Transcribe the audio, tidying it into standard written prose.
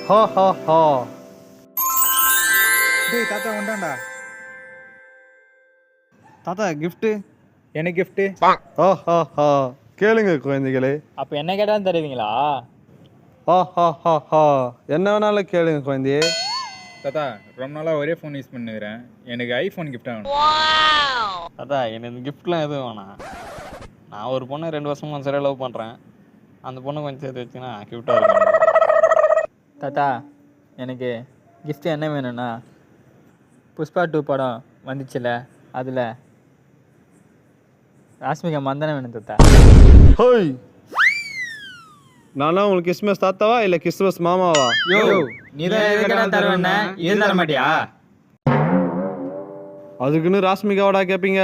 ஹா ஹா ஹா. டேய் தாத்தா வந்தான்டா. தாத்தா கிஃப்ட்டு. எனக்கு கிஃப்ட்டு. ஹா ஹா ஹா. கேளுங்க குழந்தைகளே. அப்போ என்ன கேட்டாலும் தருவீங்களா? ஹா ஹா ஹா ஹா. என்ன வேணாலும் கேளுங்க குழந்தையே. தாத்தா ரொம்ப நாளாக ஒரே ஃபோன் யூஸ் பண்ணுகிறேன், எனக்கு ஐஃபோன் கிஃப்ட் ஆகணும். தாத்தா எனக்கு கிஃப்ட்லாம் எதுவும் வேணாம். நான் ஒரு பொண்ணை 2 வருஷமா சரியாக லவ் பண்ணுறேன். அந்த பொண்ணை கொஞ்சம் சேர்த்து வச்சுன்னா கிஃப்டாக இருக்கும். தாத்தா எனக்கு கிஃப்ட் என்ன வேணும்னா, புஷ்பா 2 படம் வந்துச்சுல, அதில் ராஷ்மிகா மந்தனம் வேணும் தாத்தா. ஹோய், நானா உங்களுக்கு கிறிஸ்மஸ் தாத்தாவா இல்லை கிறிஸ்மஸ் மாமாவா? யோ நீ தான் தருவேன்னா இது தர மாட்டியா? அதுக்குன்னு ராஷ்மிகாவோட கேட்பீங்க?